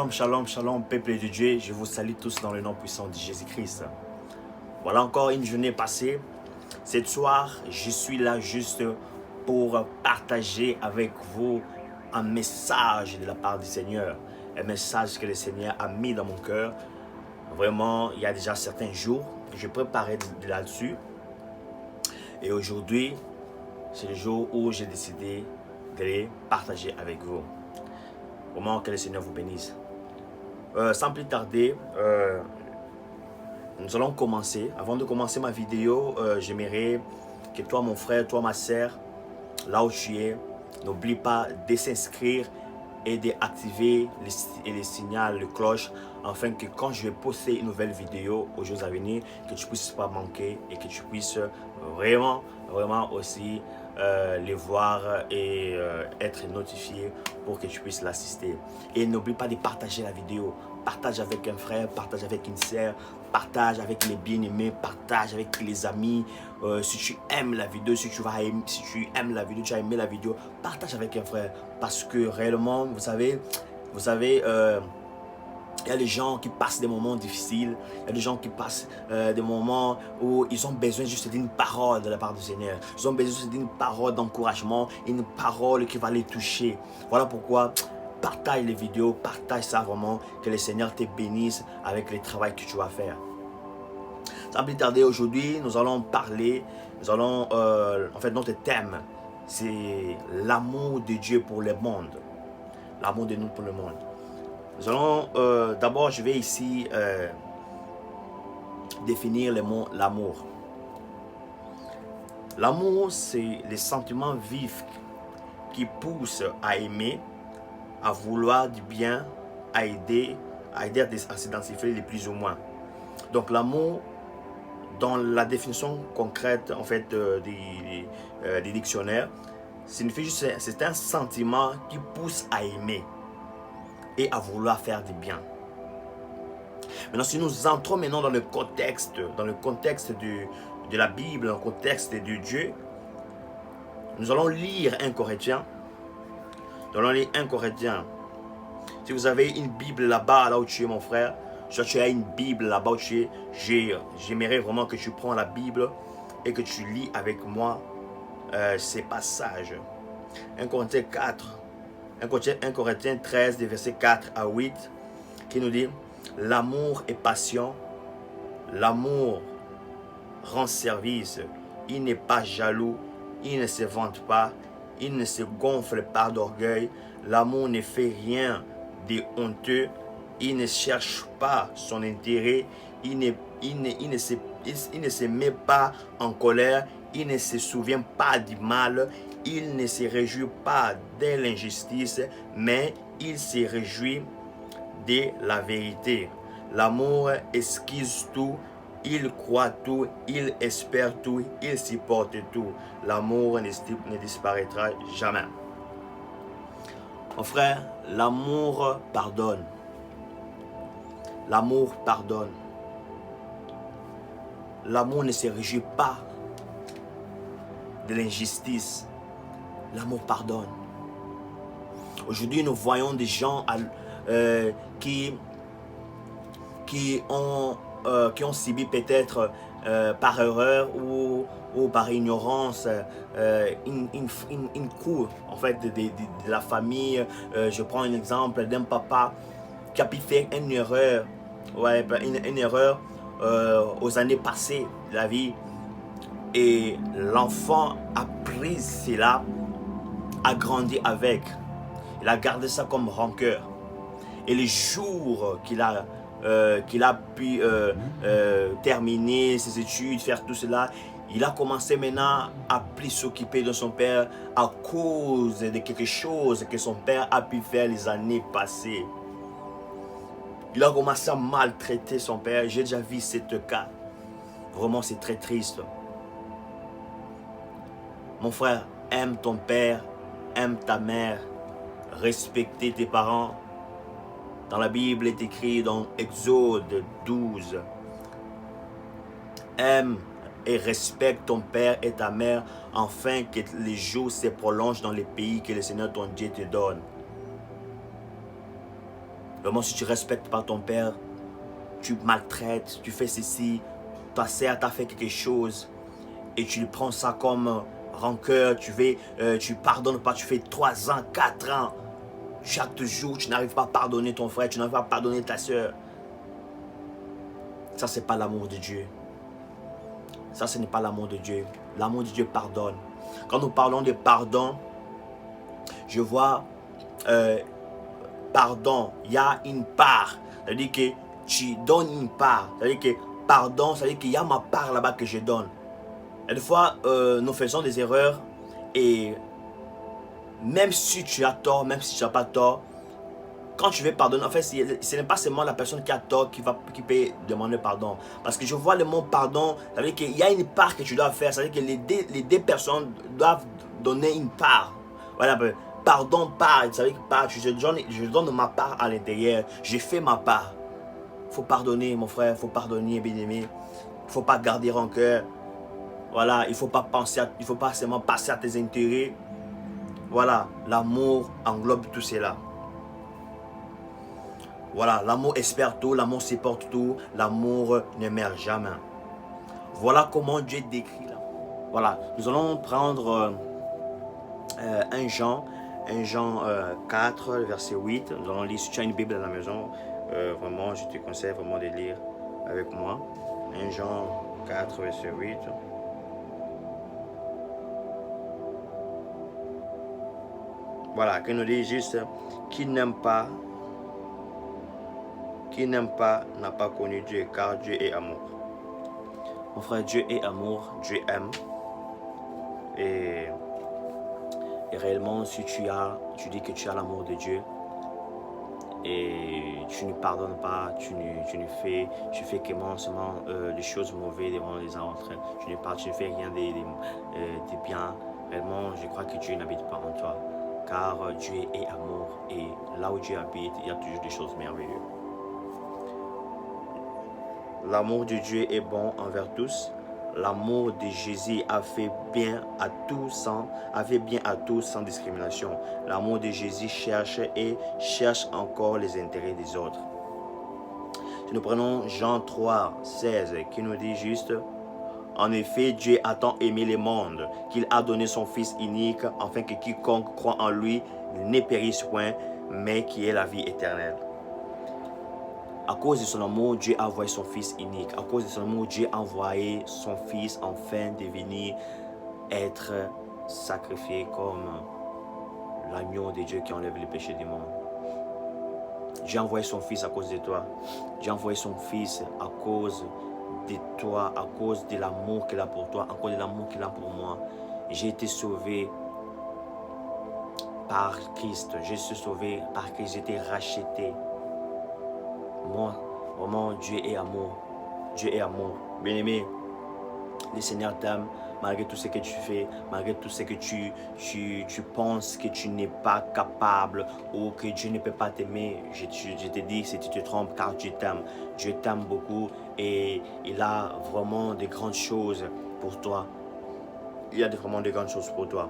Shalom, shalom, shalom, peuple de Dieu. Je vous salue tous dans le nom puissant de Jésus-Christ. Voilà encore une journée passée. Cette soir, je suis là juste pour partager avec vous un message de la part du Seigneur. Un message que le Seigneur a mis dans mon cœur. Vraiment, il y a déjà certains jours, je préparais là-dessus. Et aujourd'hui, c'est le jour où j'ai décidé de les partager avec vous. Vraiment, que le Seigneur vous bénisse. Sans plus tarder, nous allons commencer. Avant de commencer ma vidéo, j'aimerais que toi, mon frère, toi, ma soeur, là où tu es, n'oublie pas de s'inscrire et d'activer les signaux, le cloche, afin que quand je vais poster une nouvelle vidéo aux jours à venir, que tu ne puisses pas manquer et que tu puisses vraiment aussi les voir et être notifié pour que tu puisses l'assister. Et n'oublie pas de partager la vidéo. Partage avec un frère, partage avec une sœur, partage avec les bien-aimés, partage avec les amis. Si tu aimes la vidéo, si tu aimes la vidéo, tu as aimé la vidéo, partage avec un frère. Parce que réellement, vous savez, il y a des gens qui passent des moments difficiles. Il y a des gens qui passent des moments où ils ont besoin juste d'une parole de la part du Seigneur. Ils ont besoin juste d'une parole d'encouragement, une parole qui va les toucher. Voilà pourquoi partage les vidéos, partage ça vraiment, que le Seigneur te bénisse avec le travail que tu vas faire. Sans plus tarder, aujourd'hui, nous allons parler, en fait, notre thème, c'est l'amour de Dieu pour le monde. L'amour de nous pour le monde. Nous allons, d'abord, je vais ici définir le mot l'amour. L'amour, c'est les sentiments vifs qui poussent à aimer, à vouloir du bien, à aider à s'identifier les plus ou moins. Donc l'amour, dans la définition concrète en fait des dictionnaires, signifie juste c'est un sentiment qui pousse à aimer et à vouloir faire du bien. Maintenant, si nous entrons maintenant dans le contexte de la Bible, dans le contexte de Dieu, nous allons lire 1 Corinthiens. Nous allons lire 1 Corinthiens. Si vous avez une Bible là-bas, là où tu es mon frère, si tu as une Bible là-bas où tu es, j'aimerais vraiment que tu prends la Bible et que tu lis avec moi ces passages. 1 Corinthiens 4, 1 Corinthiens 13, des versets 4 à 8, qui nous dit: l'amour est patient, l'amour rend service, il n'est pas jaloux, il ne se vante pas, il ne se gonfle pas d'orgueil, l'amour ne fait rien de honteux, il ne cherche pas son intérêt, il ne se met pas en colère, il ne se souvient pas du mal, il ne se réjouit pas de l'injustice, mais il se réjouit de la vérité. L'amour esquisse tout, il croit tout, il espère tout, il supporte tout. L'amour ne disparaîtra jamais. Mon frère, l'amour pardonne. L'amour pardonne. L'amour ne se réjouit pas de l'injustice. L'amour pardonne. Aujourd'hui, nous voyons des gens qui ont subi peut-être par erreur ou par ignorance une cour en fait de la famille. Je prends un exemple d'un papa qui a pu faire une erreur, une erreur aux années passées de la vie, et l'enfant a pris cela, a grandi avec, il a gardé ça comme rancœur, et les jours qu'il a pu terminer ses études, faire tout cela, il a commencé maintenant à plus s'occuper de son père à cause de quelque chose que son père a pu faire les années passées. Il a commencé à maltraiter son père. J'ai déjà vu ce cas. Vraiment, c'est très triste. Mon frère, aime ton père, aime ta mère, respecte tes parents. Dans la Bible, il est écrit dans Exode 12. Aime et respecte ton père et ta mère, afin que les jours se prolongent dans les pays que le Seigneur ton Dieu te donne. Vraiment, si tu ne respectes pas ton père, tu maltraites, tu fais ceci, ta sœur t'a fait quelque chose et tu prends ça comme rancœur, tu pardonnes pas, tu fais 3 ans, 4 ans, chaque jour, tu n'arrives pas à pardonner ton frère, tu n'arrives pas à pardonner ta soeur. Ça, c'est pas l'amour de Dieu. Ça, ce n'est pas l'amour de Dieu. L'amour de Dieu pardonne. Quand nous parlons de pardon, je vois pardon, il y a une part. C'est-à-dire que tu donnes une part. C'est-à-dire que pardon, c'est-à-dire qu'il y a ma part là-bas que je donne. Et des fois, nous faisons des erreurs et même si tu as tort, même si tu n'as pas tort, quand tu veux pardonner, en fait, ce n'est pas seulement la personne qui a tort qui peut demander pardon. Parce que je vois le mot pardon, ça veut dire qu'il y a une part que tu dois faire. Ça veut dire que les deux personnes doivent donner une part. Voilà, pardon, part. Ça veut dire que je donne ma part à l'intérieur. Je fais ma part. Il faut pardonner, mon frère. Il faut pardonner, bien-aimé. Il ne faut pas garder rancœur. Voilà, il ne faut pas seulement passer à tes intérêts. Voilà, l'amour englobe tout cela. Voilà, l'amour espère tout, l'amour supporte tout, l'amour ne meurt jamais. Voilà comment Dieu décrit là. Voilà, nous allons prendre 1 Jean 4, verset 8. Nous allons lire, si tu as une Bible à la maison, vraiment, je te conseille vraiment de lire avec moi. 1 Jean 4, verset 8. Voilà, qui nous dit juste, qui n'aime pas n'a pas connu Dieu, car Dieu est amour. Mon frère, Dieu est amour, Dieu aime. Et réellement, si tu dis que tu as l'amour de Dieu et tu ne pardonnes pas, tu fais seulement des choses mauvaises devant les autres, tu ne fais rien de bien, réellement, je crois que Dieu n'habite pas en toi. Car Dieu est amour et là où Dieu habite, il y a toujours des choses merveilleuses. L'amour de Dieu est bon envers tous. L'amour de Jésus a fait bien à tous sans discrimination. L'amour de Jésus cherche encore les intérêts des autres. Si nous prenons Jean 3, 16 qui nous dit juste: en effet, Dieu a tant aimé le monde qu'il a donné son Fils unique afin que quiconque croit en lui ne périsse point, mais qui ait la vie éternelle. À cause de son amour, Dieu a envoyé son Fils unique. À cause de son amour, Dieu a envoyé son Fils afin de venir être sacrifié comme l'agneau de Dieu qui enlève les péchés du monde. Dieu a envoyé son Fils à cause de toi. Dieu a envoyé son Fils à cause de toi, à cause de l'amour qu'il a pour toi, à cause de l'amour qu'il a pour moi. J'ai été sauvé par Christ. Je suis sauvé par Christ. J'ai été racheté. Moi, vraiment, Dieu est amour. Dieu est amour. Bien-aimé, le Seigneur t'aime malgré tout ce que tu fais, malgré tout ce que tu penses que tu n'es pas capable ou que Dieu ne peut pas t'aimer. Je te dis si tu te trompes, car Dieu t'aime. Dieu t'aime beaucoup et il a vraiment de grandes choses pour toi. Il y a vraiment de grandes choses pour toi.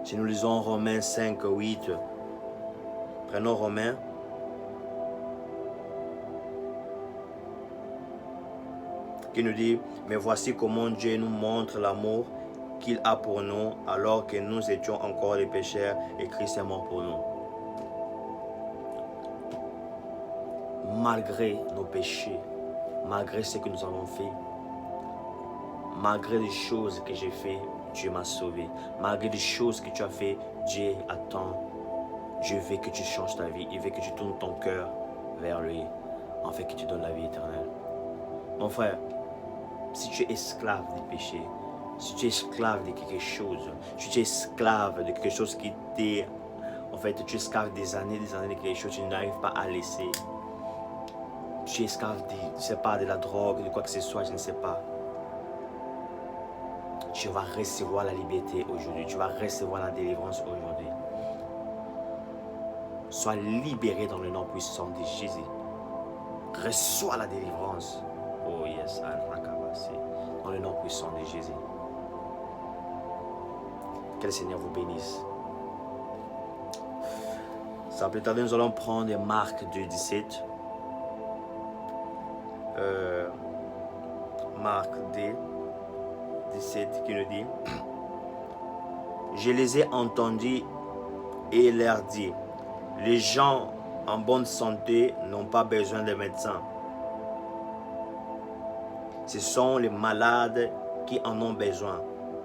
Si nous lisons Romains 5, 8, prenons Romains. Qui nous dit: mais voici comment Dieu nous montre l'amour qu'il a pour nous, alors que nous étions encore des pécheurs et Christ est mort pour nous. Malgré nos péchés, malgré ce que nous avons fait, malgré les choses que j'ai fait, Dieu m'a sauvé. Malgré les choses que tu as fait, Dieu attend. Dieu veut que tu changes ta vie. Il veut que tu tournes ton cœur vers lui, afin que tu donnes la vie éternelle. Mon frère, si tu es esclave du péché, si tu es esclave de quelque chose, si tu es esclave de quelque chose qui t'est... En fait, tu es esclave des années de quelque chose, tu n'arrives pas à laisser. Tu es esclave je ne sais pas, de la drogue, de quoi que ce soit, je ne sais pas. Tu vas recevoir la liberté aujourd'hui, tu vas recevoir la délivrance aujourd'hui. Sois libéré dans le nom puissant de Jésus. Reçois la délivrance. Oh yes, dans le nom puissant de Jésus. Que le Seigneur vous bénisse. Sans plus tarder, nous allons prendre Marc 2,17. Marc 2,17 qui nous dit: Je les ai entendus et leur dit, les gens en bonne santé n'ont pas besoin de médecins. Ce sont les malades qui en ont besoin.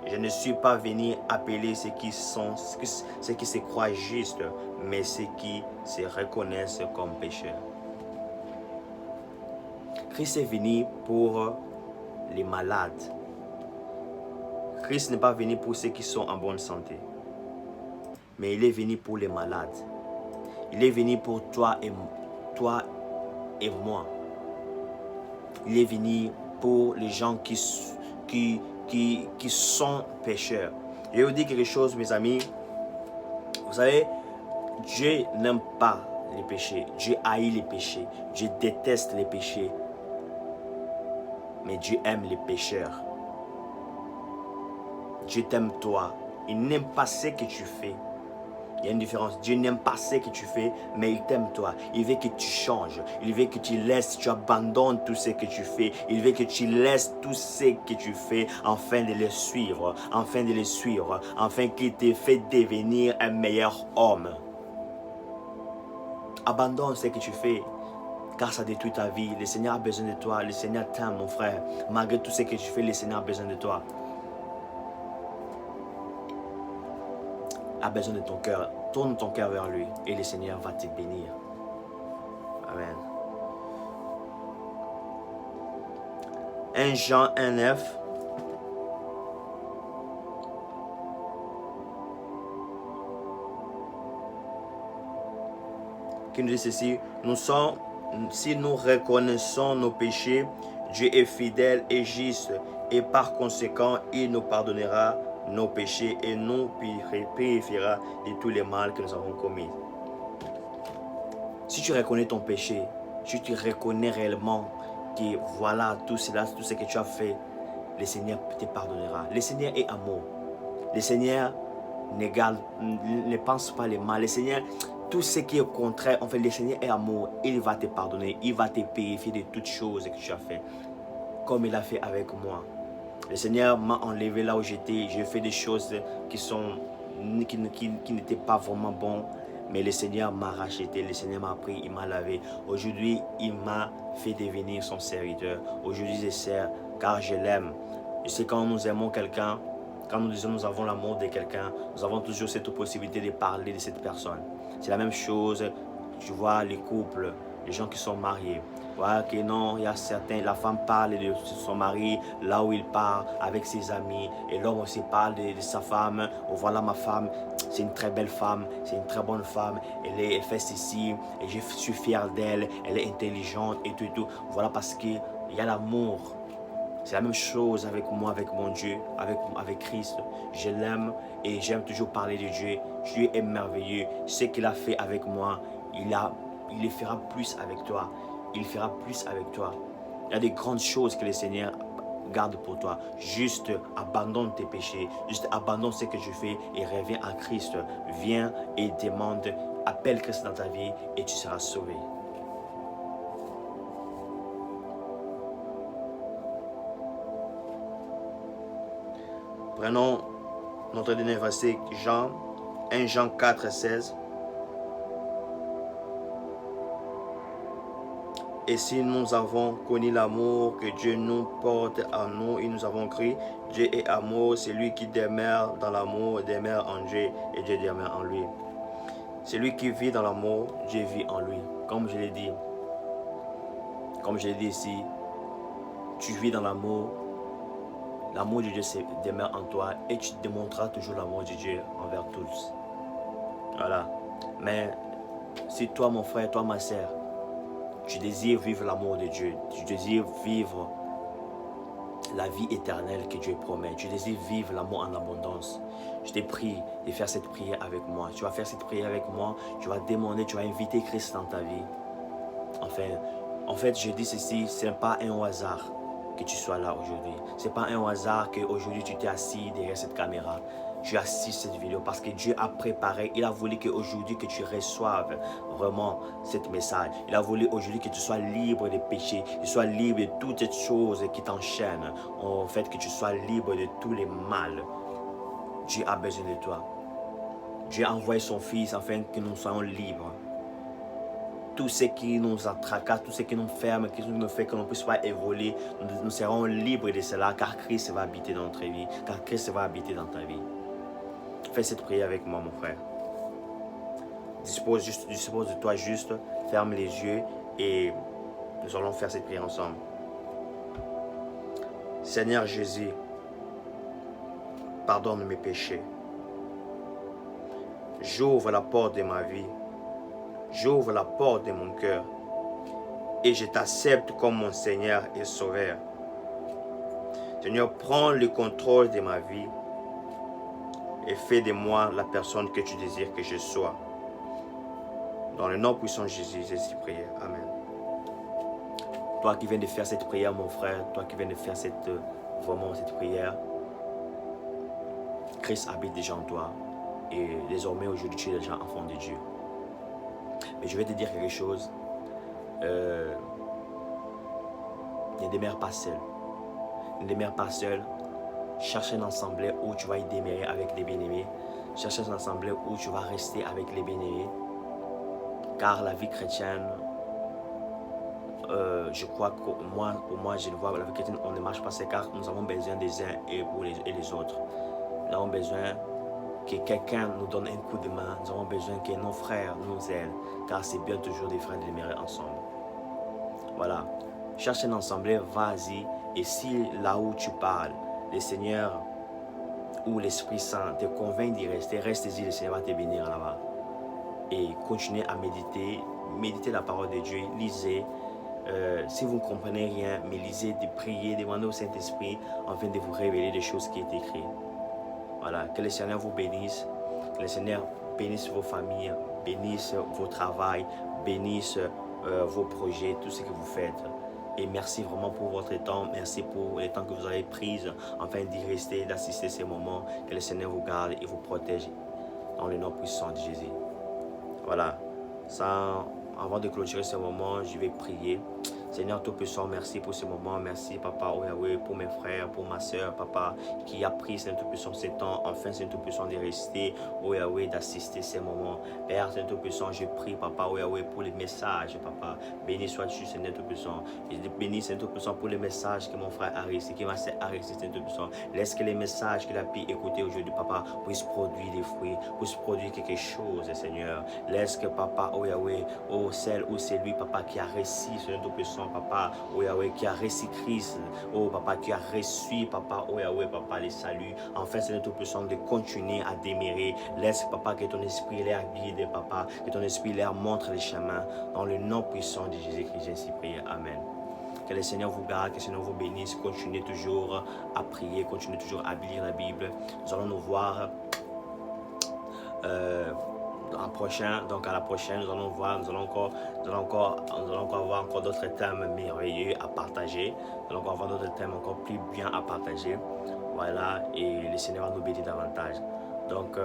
Je ne suis pas venu appeler ceux qui se croient justes, mais ceux qui se reconnaissent comme pécheurs. Christ est venu pour les malades. Christ n'est pas venu pour ceux qui sont en bonne santé, mais il est venu pour les malades. Il est venu pour toi et moi. Il est venu pour les gens qui sont pécheurs. Je vais vous dire quelque chose, mes amis. Vous savez, Dieu n'aime pas les péchés. Dieu haït les péchés. Dieu déteste les péchés. Mais Dieu aime les pécheurs. Dieu t'aime toi. Il n'aime pas ce que tu fais. Il y a une différence. Dieu n'aime pas ce que tu fais, mais il t'aime toi. Il veut que tu changes. Il veut que tu laisses, tu abandonnes tout ce que tu fais. Il veut que tu laisses tout ce que tu fais afin de le suivre, afin qu'il te fait devenir un meilleur homme. Abandonne ce que tu fais, car ça détruit ta vie. Le Seigneur a besoin de toi. Le Seigneur t'aime, mon frère. Malgré tout ce que tu fais, le Seigneur a besoin de toi. A besoin de ton cœur. Tourne ton cœur vers lui et le Seigneur va te bénir. Amen. 1 Jean 1,9. Qui nous dit ceci: si nous reconnaissons nos péchés, Dieu est fidèle et juste, et par conséquent, il nous pardonnera nos péchés et nous purifiera de tous les mal que nous avons commis. Si tu reconnais ton péché, si tu reconnais réellement que voilà tout ce que tu as fait, le Seigneur te pardonnera. Le Seigneur est amour. Le Seigneur ne pense pas le mal. Le Seigneur, tout ce qui est contraire, en fait, le Seigneur est amour. Il va te pardonner, il va te purifier de toutes choses que tu as fait, comme il a fait avec moi. Le Seigneur m'a enlevé là où j'étais. J'ai fait des choses qui n'étaient pas vraiment bonnes. Mais le Seigneur m'a racheté. Le Seigneur m'a pris, il m'a lavé. Aujourd'hui, il m'a fait devenir son serviteur. Aujourd'hui, je sers car je l'aime. Je sais quand nous aimons quelqu'un, quand nous disons nous avons l'amour de quelqu'un, nous avons toujours cette possibilité de parler de cette personne. C'est la même chose, tu vois, les couples, les gens qui sont mariés. Voilà que non, il y a certains, la femme parle de son mari là où il part avec ses amis, et l'homme aussi parle de sa femme. Oh, voilà ma femme, c'est une très belle femme, c'est une très bonne femme, elle fait ceci et je suis fier d'elle, elle est intelligente et tout et tout. Voilà, parce qu'il y a l'amour. C'est la même chose avec moi, avec mon Dieu, avec Christ. Je l'aime et j'aime toujours parler de Dieu. Dieu est merveilleux. Ce qu'il a fait avec moi, il le fera plus avec toi. Il fera plus avec toi. Il y a des grandes choses que le Seigneur garde pour toi. Juste abandonne tes péchés. Juste abandonne ce que tu fais et reviens à Christ. Viens et demande, appelle Christ dans ta vie et tu seras sauvé. Prenons notre dernier verset, 1 Jean 4, 16. Et si nous avons connu l'amour que Dieu nous porte en nous et nous avons cru, Dieu est amour, celui qui demeure dans l'amour demeure en Dieu et Dieu demeure en lui. Celui qui vit dans l'amour, Dieu vit en lui. Comme je l'ai dit ici, tu vis dans l'amour, l'amour de Dieu demeure en toi et tu démontreras toujours l'amour de Dieu envers tous. Voilà. Mais si toi, mon frère, toi, ma soeur, tu désires vivre l'amour de Dieu, tu désires vivre la vie éternelle que Dieu promet, tu désires vivre l'amour en abondance, je te prie de faire cette prière avec moi. Tu vas faire cette prière avec moi, tu vas demander, tu vas inviter Christ dans ta vie. Enfin, en fait, je dis ceci, ce n'est pas un hasard que tu sois là aujourd'hui. Ce n'est pas un hasard qu'aujourd'hui tu t'es assis derrière cette caméra. tu assistes cette vidéo parce que Dieu a préparé, il a voulu qu'aujourd'hui que tu reçoives vraiment ce message. Il a voulu aujourd'hui que tu sois libre des péchés, que tu sois libre de toutes ces choses qui t'enchaînent. En fait, que tu sois libre de tous les mal. Dieu a besoin de toi. Dieu a envoyé son Fils afin que nous soyons libres. Tout ce qui nous tracasse, tout ce qui nous ferme, qui nous fait que nous ne puissions pas évoluer, nous serons libres de cela car Christ va habiter dans notre vie, car Christ va habiter dans ta vie. Fais cette prière avec moi, mon frère. Dispose de toi juste, ferme les yeux et nous allons faire cette prière ensemble. Seigneur Jésus, pardonne mes péchés. J'ouvre la porte de ma vie. J'ouvre la porte de mon cœur. Et je t'accepte comme mon Seigneur et Sauveur. Seigneur, prends le contrôle de ma vie et fais de moi la personne que tu désires que je sois. Dans le nom puissant de Jésus, j'ai prié. Amen. Toi qui viens de faire cette prière, mon frère, toi qui viens de faire cette prière, Christ habite déjà en toi. Et désormais, aujourd'hui, tu es déjà enfant de Dieu. Mais je vais te dire quelque chose. Ne demeure pas seul. Ne demeure pas seul. Cherche un assemblée où tu vas y demeurer avec les bien-aimés. Cherche un assemblée où tu vas rester avec les bien-aimés. Car la vie chrétienne, je crois que pour moi, je le vois, la vie chrétienne, on ne marche pas seul car nous avons besoin des uns et les autres. Nous avons besoin que quelqu'un nous donne un coup de main. Nous avons besoin que nos frères nous aident, car c'est bien toujours des frères de demeurer ensemble. Voilà. Cherche un assemblée, vas-y. Et si là où tu parles, le Seigneur ou l'Esprit Saint te convainc d'y rester, reste-y, le Seigneur va te bénir là-bas. Et continuez à méditer la parole de Dieu, lisez. Si vous ne comprenez rien, mais lisez, priez, demandez au Saint-Esprit afin de vous révéler des choses qui sont écrites. Voilà, que le Seigneur vous bénisse, que le Seigneur bénisse vos familles, bénisse vos travails, bénisse vos projets, tout ce que vous faites. Et merci vraiment pour votre temps, merci pour le temps que vous avez pris afin d'y rester, d'assister à ces moments. Que le Seigneur vous garde et vous protège dans le nom puissant de Jésus. Voilà, avant de clôturer ce moment, je vais prier. Seigneur Tout-Puissant, merci pour ce moment. Merci, Papa, oh Yahweh, pour mes frères, pour ma soeur, Papa, qui a pris, Seigneur Tout-Puissant, ce temps. Enfin, Seigneur Tout-Puissant, de rester, oh Yahweh, d'assister ces moments. Père, Seigneur Tout-Puissant, je prie, Papa, oh Yahweh, pour les messages, Papa. Béni sois-tu, Seigneur Tout-Puissant. Je te bénis, Seigneur Tout-Puissant, pour les messages que mon frère a réussi, qui m'a réussi, Seigneur Tout-Puissant. Laisse que les messages qu'il a pu écouter aujourd'hui, Papa, puissent produire des fruits, puissent produire quelque chose, Seigneur. Laisse que, Papa, oh Yahweh, oh celle ou c'est lui, Papa, qui a réussi, Seigneur Tout-Puissant, Papa, oh Yahweh, qui a reçu Christ, oh Papa, qui a reçu, Papa, oh Yahweh, Papa, les saluts. Enfin, Seigneur Tout-Puissant, de continuer à demeurer. Laisse, Papa, que ton esprit leur guide, Papa, que ton esprit leur montre les chemins. Dans le nom puissant de Jésus-Christ, j'ai ainsi prié. Amen. Que le Seigneur vous garde, que le Seigneur vous bénisse. Continuez toujours à prier, continuez toujours à lire la Bible. Nous allons nous voir à la prochaine, nous allons encore avoir encore d'autres thèmes merveilleux à partager. Nous allons encore avoir d'autres thèmes encore plus bien à partager. Voilà, et le Seigneur va nous bénir davantage. Donc,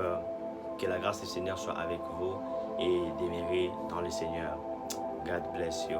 que la grâce du Seigneur soit avec vous et demeurez dans le Seigneur. God bless you.